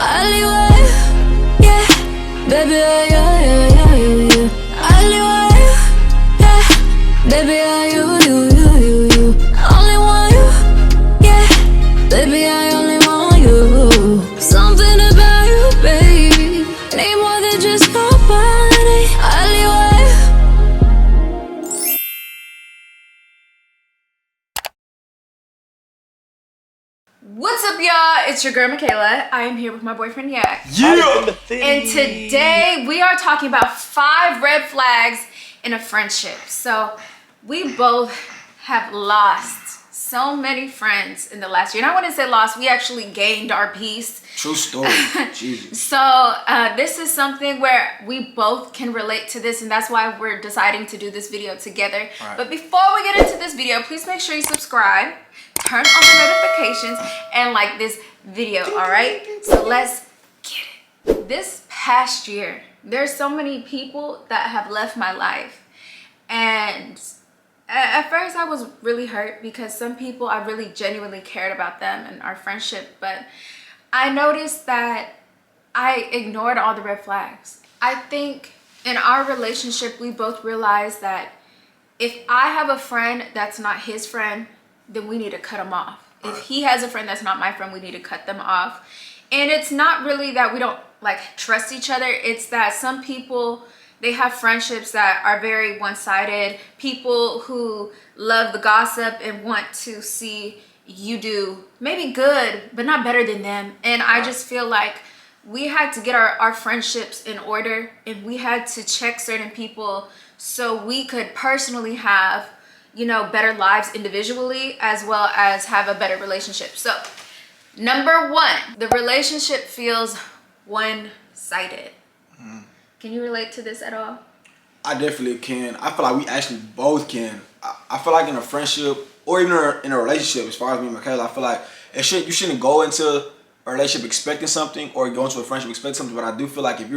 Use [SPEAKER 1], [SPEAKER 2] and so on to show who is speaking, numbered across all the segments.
[SPEAKER 1] alleyway, yeah, baby, you. Alleyway, yeah, baby, you. Only want you, yeah, baby, I only want you. Something about you, baby, need more than just nobody. Alleyway. What's up, y'all? It's your girl Michaela. I am here with my boyfriend Yack.
[SPEAKER 2] Yeah!
[SPEAKER 1] And today we are talking about 5 red flags in a friendship. So we both have lost so many friends in the last year. And I wouldn't say lost, we actually gained our peace.
[SPEAKER 2] True story. Jesus.
[SPEAKER 1] So this is something where we both can relate to this, and that's why we're deciding to do this video together. Right. But before we get into this video, please make sure you subscribe, turn on the notifications, and like this video, all right? So let's get it. This past year, there's so many people that have left my life, and at first I was really hurt because some people I really genuinely cared about them and our friendship, but I noticed that I ignored all the red flags. I think in our relationship, we both realized that if I have a friend that's not his friend, then we need to cut him off. If he has a friend that's not my friend, we need to cut them off. And it's not really that we don't like trust each other. It's that some people, they have friendships that are very one-sided. People who love the gossip and want to see you do maybe good, but not better than them. And I just feel like we had to get our friendships in order, and we had to check certain people so we could personally have, you know, better lives individually as well as have a better relationship. So number 1, the relationship feels one-sided. Can you relate to this at all?
[SPEAKER 2] I definitely can. I feel like we actually both can. I feel like in a friendship or even in a relationship, as far as me and Michaela, I feel like you shouldn't go into a relationship expecting something or go into a friendship expecting something. But I do feel like if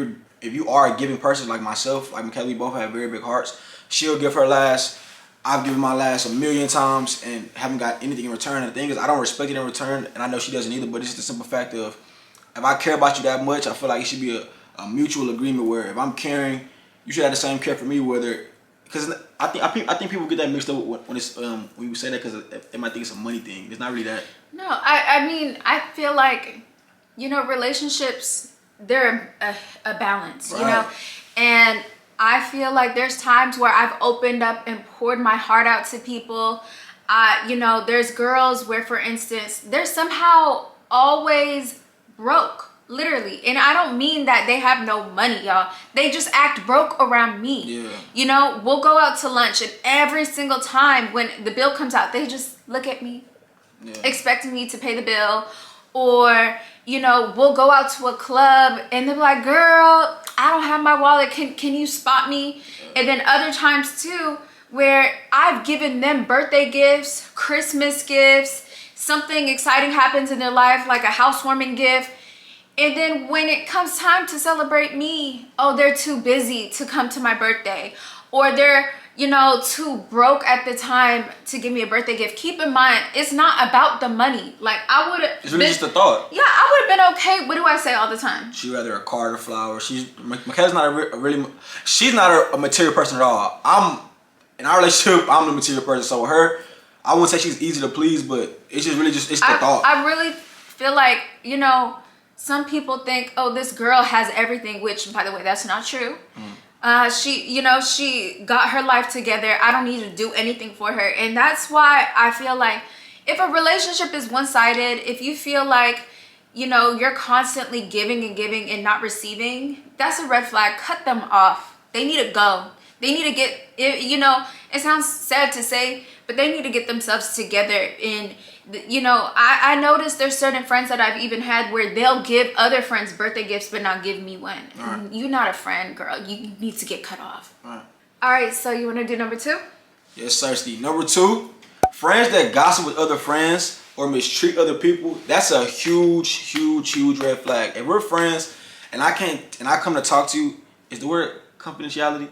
[SPEAKER 2] you are a giving person like myself, like Michaela, we both have very big hearts. She'll give her last. I've given my last 1,000,000 times and haven't got anything in return. And the thing is, I don't respect it in return, and I know she doesn't either. But it's just the simple fact of, if I care about you that much, I feel like it should be a mutual agreement where if I'm caring, you should have the same care for me. Whether, because I think people get that mixed up when it's when we say that, because they might think it's a money thing. It's not really that.
[SPEAKER 1] No, I mean, I feel like, you know, relationships, they're a balance, right? You know, and I feel like there's times where I've opened up and poured my heart out to people. You know, there's girls where, for instance, they're somehow always broke, literally. And I don't mean that they have no money, y'all. They just act broke around me. Yeah. You know, we'll go out to lunch, and every single time when the bill comes out, they just look at me, expecting me to pay the bill. Or, you know, we'll go out to a club and they're like, girl, I don't have my wallet. Can you spot me? And then other times too, where I've given them birthday gifts, Christmas gifts, something exciting happens in their life, like a housewarming gift. And then when it comes time to celebrate me, oh, they're too busy to come to my birthday. Or they're, you know, too broke at the time to give me a birthday gift. Keep in mind, it's not about the money. Like, I would have.
[SPEAKER 2] It's really just a thought.
[SPEAKER 1] Yeah, I would have been okay. What do I say all the time?
[SPEAKER 2] She'd rather a card or flowers. Michaela's not she's not a material person at all. In our relationship, I'm the material person. So with her, I wouldn't say she's easy to please, but it's just really it's the thought. I really
[SPEAKER 1] feel like, you know, some people think, oh, this girl has everything, which, by the way, that's not true. She got her life together. I don't need to do anything for her. And that's why I feel like if a relationship is one-sided, if you feel like, you know, you're constantly giving and giving and not receiving, that's a red flag. Cut them off. They need to go. They need to get, you know, it sounds sad to say, but they need to get themselves together. And, you know, I noticed there's certain friends that I've even had where they'll give other friends birthday gifts but not give me one. Right. You're not a friend, girl. You need to get cut off. All right, so you want to do number 2?
[SPEAKER 2] Yes, sir, Steve. Number 2, friends that gossip with other friends or mistreat other people. That's a huge red flag. If we're friends and I come to talk to you, is the word confidentiality?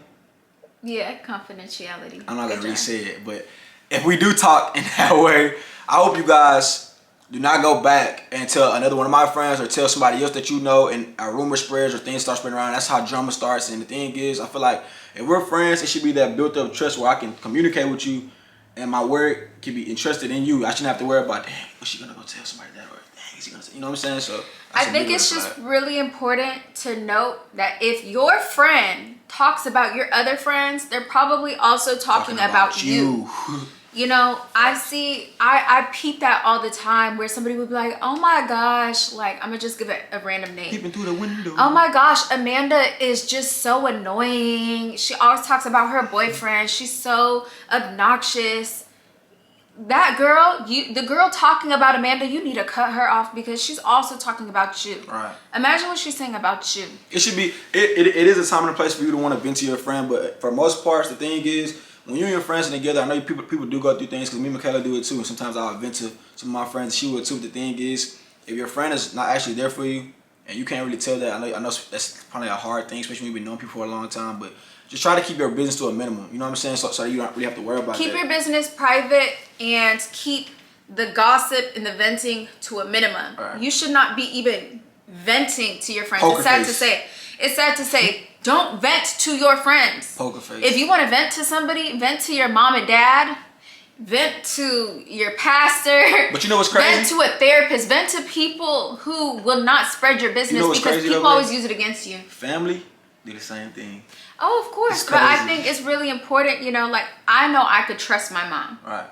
[SPEAKER 1] Yeah, confidentiality.
[SPEAKER 2] I'm not gonna really say it, but if we do talk in that way, I hope you guys do not go back and tell another one of my friends or tell somebody else that you know, and a rumor spreads or things start spreading around. That's how drama starts. And the thing is, I feel like if we're friends, it should be that built up trust where I can communicate with you and my word can be entrusted in you. I shouldn't have to worry about, damn, what's she gonna go tell somebody that, or dang, is he gonna say, you know what I'm saying? So
[SPEAKER 1] I think it's just really important to note that if your friend talks about your other friends, they're probably also talking about you. You know, I peep that all the time where somebody would be like, oh my gosh, like, I'm gonna just give it a random name.
[SPEAKER 2] Peeping through the window.
[SPEAKER 1] Oh my gosh, Amanda is just so annoying. She always talks about her boyfriend. She's so obnoxious. That girl, the girl talking about Amanda, you need to cut her off because she's also talking about you.
[SPEAKER 2] Right.
[SPEAKER 1] Imagine what she's saying about you.
[SPEAKER 2] It should be, it is a time and a place for you to want to vent to your friend, but for most parts, the thing is, when you and your friends are together, I know people do go through things, because me and Michaela do it too, and sometimes I'll vent to some of my friends, she would too. The thing is, if your friend is not actually there for you, and you can't really tell that, I know that's probably a hard thing, especially when you've been knowing people for a long time, but just try to keep your business to a minimum. You know what I'm saying? So you don't really have to worry about that.
[SPEAKER 1] Keep your business private and keep the gossip and the venting to a minimum.
[SPEAKER 2] Right.
[SPEAKER 1] You should not be even venting to your friends.
[SPEAKER 2] Poker
[SPEAKER 1] It's sad
[SPEAKER 2] face.
[SPEAKER 1] to say. It's sad to say. Don't vent to your friends.
[SPEAKER 2] Poker face.
[SPEAKER 1] If you want to vent to somebody, vent to your mom and dad. Vent to your pastor.
[SPEAKER 2] But you know what's crazy?
[SPEAKER 1] Vent to a therapist. Vent to people who will not spread your business, because
[SPEAKER 2] crazy
[SPEAKER 1] people
[SPEAKER 2] though,
[SPEAKER 1] always use it against you.
[SPEAKER 2] Family do the same thing.
[SPEAKER 1] Oh, of course. But I think it's really important, you know, like, I know I could trust my mom.
[SPEAKER 2] Right.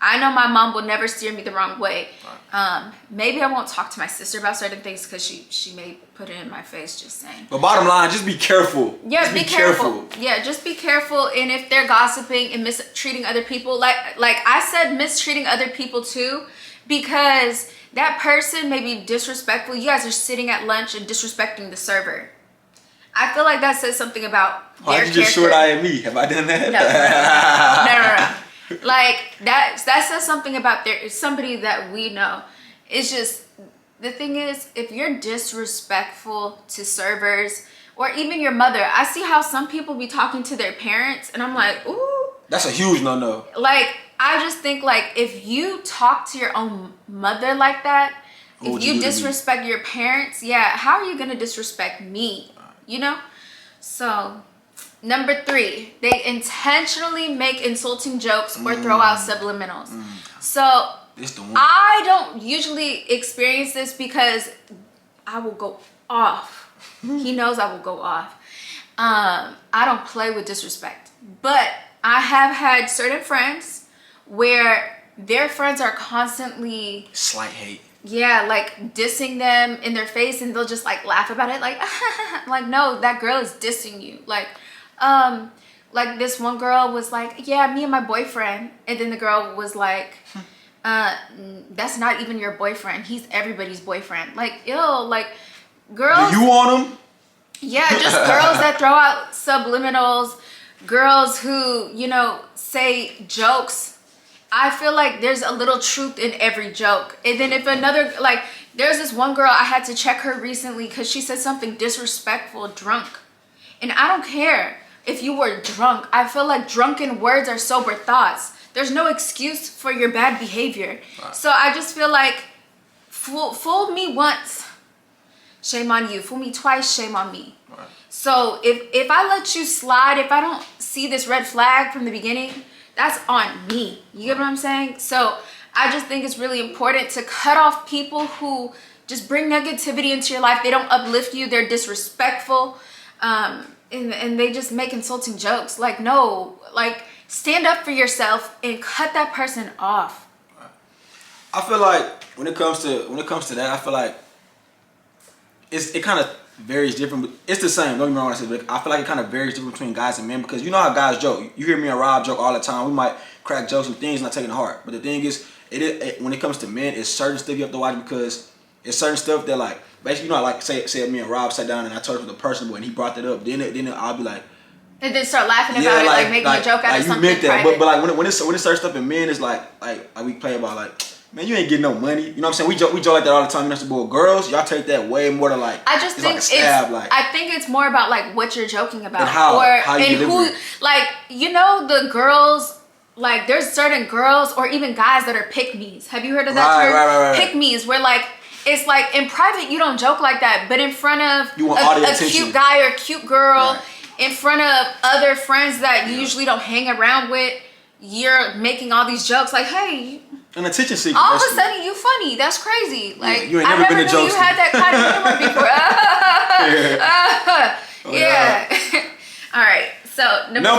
[SPEAKER 1] I know my mom will never steer me the wrong way.
[SPEAKER 2] Right.
[SPEAKER 1] Maybe I won't talk to my sister about certain things because she may put it in my face, just saying.
[SPEAKER 2] But bottom line, just be careful.
[SPEAKER 1] Yeah,
[SPEAKER 2] just
[SPEAKER 1] be careful. Yeah, just be careful. And if they're gossiping and mistreating other people, like I said, mistreating other people too, because that person may be disrespectful. You guys are sitting at lunch and disrespecting the server. I feel like that says something about their character.
[SPEAKER 2] Why'd you just short-eye me? Have I done that?
[SPEAKER 1] No. Like, that says something about somebody that we know. It's just, the thing is, if you're disrespectful to servers or even your mother, I see how some people be talking to their parents and I'm like, ooh.
[SPEAKER 2] That's a huge no-no.
[SPEAKER 1] Like, I just think, like, if you talk to your own mother like that, if you disrespect your parents, yeah, how are you going to disrespect me? You know? So, number 3, they intentionally make insulting jokes or throw out subliminals. So, I don't usually experience this because I will go off. He knows I will go off. I don't play with disrespect. But I have had certain friends where their friends are constantly...
[SPEAKER 2] slight hate.
[SPEAKER 1] Yeah, like dissing them in their face, and they'll just like laugh about it, like, like, no, that girl is dissing you. Like this one girl was like, yeah, me and my boyfriend, and then the girl was like, that's not even your boyfriend. He's everybody's boyfriend. Like, ew, like, girls.
[SPEAKER 2] Do you want him?
[SPEAKER 1] Yeah, just girls that throw out subliminals, girls who, you know, say jokes. I feel like there's a little truth in every joke. And then if another, like, there's this one girl, I had to check her recently because she said something disrespectful, drunk. And I don't care if you were drunk. I feel like drunken words are sober thoughts. There's no excuse for your bad behavior. Right. So I just feel like, fool me once, shame on you. Fool me twice, shame on me. Right. So if I let you slide, if I don't see this red flag from the beginning, that's on me. You get what I'm saying? So I just think it's really important to cut off people who just bring negativity into your life. They don't uplift you. They're disrespectful. And they just make insulting jokes. Like, no, like, stand up for yourself and cut that person off.
[SPEAKER 2] I feel like when it comes to that, I feel like it kind of varies different, but it's the same. Don't get me wrong when I say, but I feel like it kind of varies different between guys and men, because you know how guys joke. You hear me and Rob joke all the time. We might crack jokes and things not taking to heart. But the thing is, when it comes to men, it's certain stuff you have to watch, because it's certain stuff that, like, basically, you know, like say me and Rob sat down and I told him the person, and he brought that up. Then I'll be like,
[SPEAKER 1] and then start laughing about it, like making a joke out of something. You meant that,
[SPEAKER 2] but like when it's certain stuff in men, it's like we play about, like, man, you ain't getting no money. You know what I'm saying? We joke like that all the time. You know, but girls, y'all take that way more to, like,
[SPEAKER 1] I just think
[SPEAKER 2] like a stab, like,
[SPEAKER 1] I think it's more about, like, what you're joking about,
[SPEAKER 2] and how you
[SPEAKER 1] who, like, you know, the girls, like there's certain girls or even guys that are pick-me's. Have you heard of that term?
[SPEAKER 2] Right.
[SPEAKER 1] Pick-me's, where like it's like in private you don't joke like that, but in front of
[SPEAKER 2] you want all the
[SPEAKER 1] a
[SPEAKER 2] attention.
[SPEAKER 1] cute guy or cute girl,
[SPEAKER 2] Right.
[SPEAKER 1] in front of other friends that you usually don't hang around with, you're making all these jokes like, hey,
[SPEAKER 2] an attention seeker.
[SPEAKER 1] all of a sudden you funny. That's crazy. Like
[SPEAKER 2] you ain't never
[SPEAKER 1] I
[SPEAKER 2] been
[SPEAKER 1] never
[SPEAKER 2] a
[SPEAKER 1] knew you
[SPEAKER 2] jokester.
[SPEAKER 1] had that kind of humor before. Yeah. All right. So number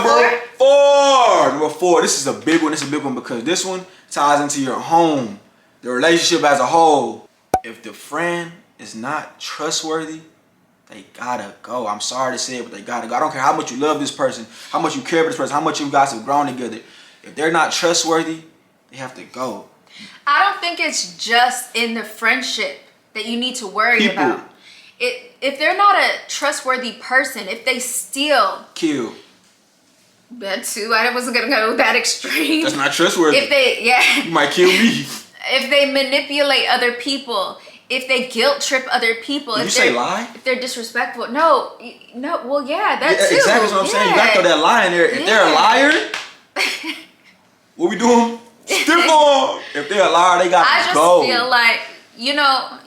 [SPEAKER 2] four. This is a big one. This is a big one because this one ties into your home, the relationship as a whole. If the friend is not trustworthy, they gotta go. I'm sorry to say it, but they gotta go. I don't care how much you love this person, how much you care for this person, how much you guys have grown together. If they're not trustworthy, they have to go.
[SPEAKER 1] I don't think it's just in the friendship that you need to worry about. If they're not a trustworthy person, if they steal,
[SPEAKER 2] kill.
[SPEAKER 1] That too. I wasn't gonna go that extreme.
[SPEAKER 2] That's not trustworthy.
[SPEAKER 1] If they,
[SPEAKER 2] you might kill me.
[SPEAKER 1] If they manipulate other people, if they guilt trip other people,
[SPEAKER 2] Did you say lie?
[SPEAKER 1] If they're disrespectful, no. Well, yeah, that too.
[SPEAKER 2] Exactly what I'm saying. You gotta throw that lie in there. If they're a liar, what we doing? Stiff on. If they're a liar, they gotta go.
[SPEAKER 1] I just feel like,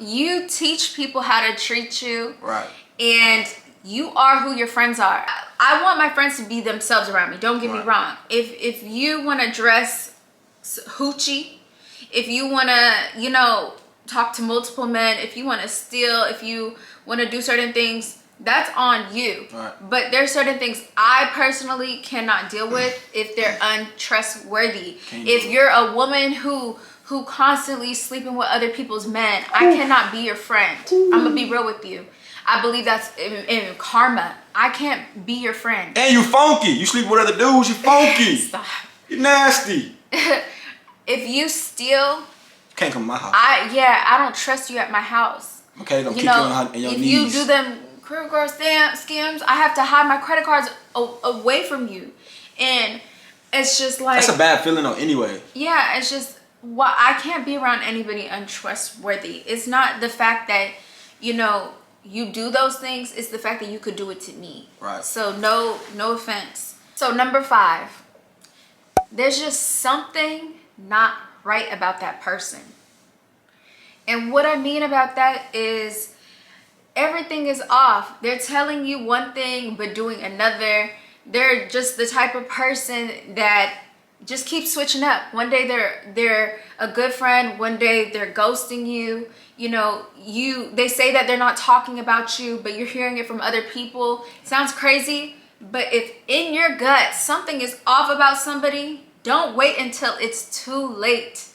[SPEAKER 1] you teach people how to treat you.
[SPEAKER 2] Right.
[SPEAKER 1] And you are who your friends are. I want my friends to be themselves around me. Don't get me wrong. If you want to dress hoochie, if you want to, talk to multiple men, if you want to steal, if you want to do certain things, that's on you.
[SPEAKER 2] Right.
[SPEAKER 1] But there's certain things I personally cannot deal with if they're untrustworthy. If you're a woman who constantly sleeping with other people's men, I cannot be your friend. I'm gonna be real with you. I believe that's in karma. I can't be your friend.
[SPEAKER 2] And you funky. You sleep with other dudes, you funky.
[SPEAKER 1] Stop.
[SPEAKER 2] You nasty.
[SPEAKER 1] If you steal,
[SPEAKER 2] can't come to my house.
[SPEAKER 1] I don't trust you at my house.
[SPEAKER 2] Okay, they're gonna kick you in your
[SPEAKER 1] if
[SPEAKER 2] knees.
[SPEAKER 1] you do them credit card scams, I have to hide my credit cards away from you. And it's just like...
[SPEAKER 2] That's a bad feeling though anyway.
[SPEAKER 1] Yeah, it's just... Well, I can't be around anybody untrustworthy. It's not the fact that, you do those things. It's the fact that you could do it to me.
[SPEAKER 2] Right.
[SPEAKER 1] So no offense. So number 5. There's just something not right about that person. And what I mean about that is everything is off. They're telling you one thing but doing another. They're just the type of person that just keeps switching up. One day they're a good friend, one day they're ghosting you. They say that they're not talking about you, but you're hearing it from other people. It sounds crazy, but if in your gut something is off about somebody, don't wait until it's too late.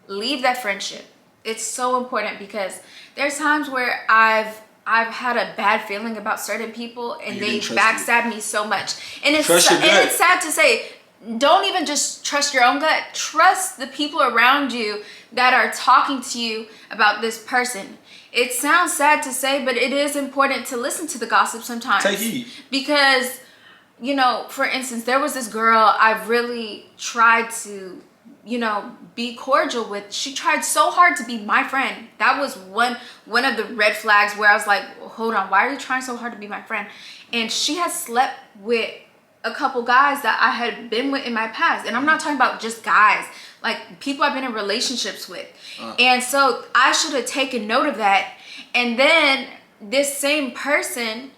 [SPEAKER 1] Leave that friendship. It's so important because there's times where I've had a bad feeling about certain people and they backstab me so much. And it's sad to say, don't even just trust your own gut. Trust the people around you that are talking to you about this person. It sounds sad to say, but it is important to listen to the gossip sometimes.
[SPEAKER 2] Take heed.
[SPEAKER 1] Because, for instance, there was this girl I really tried to, be cordial with. She tried so hard to be my friend. That was one of the red flags where I was like, hold on, why are you trying so hard to be my friend? And she has slept with a couple guys that I had been with in my past. And I'm not talking about just guys, like people I've been in relationships with. And so I should have taken note of that. And then this same person,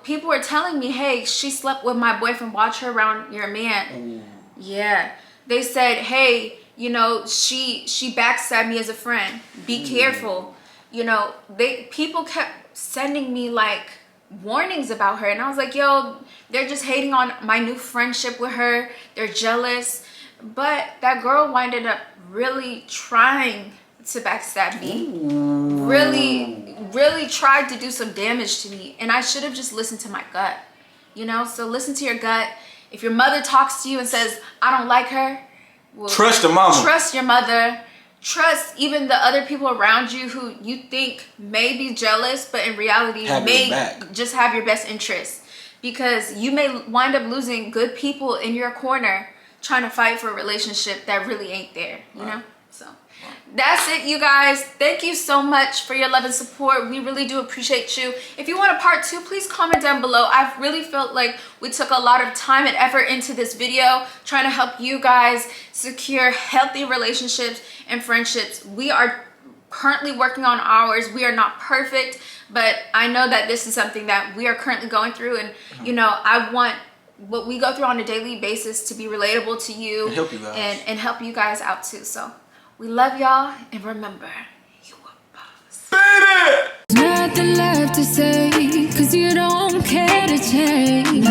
[SPEAKER 1] people were telling me, hey, she slept with my boyfriend, watch her around your man. Ooh. Yeah. They said, hey, she backstabbed me as a friend. Be careful. People kept sending me like warnings about her. And I was like, yo, they're just hating on my new friendship with her. They're jealous. But that girl winded up really trying to backstab me. Ooh. Really tried to do some damage to me. And I should have just listened to my gut. So listen to your gut. If your mother talks to you and says, I don't like her, well,
[SPEAKER 2] trust your mama.
[SPEAKER 1] Trust your mother. Trust even the other people around you who you think may be jealous, but in reality may just have your best interest. Because you may wind up losing good people in your corner trying to fight for a relationship that really ain't there, you know? So That's it, you guys. Thank you so much for your love and support. We really do appreciate you. If you want a part 2, please comment down below. I really felt like we took a lot of time and effort into this video trying to help you guys secure healthy relationships and friendships. We are currently working on ours. We are not perfect, but I know that this is something that we are currently going through, and you know, I want what we go through on a daily basis to be relatable to you
[SPEAKER 2] and help you guys,
[SPEAKER 1] and help you guys out too. So we love y'all, and remember, you a boss.
[SPEAKER 3] Nothing left to say, 'cause you don't care to change.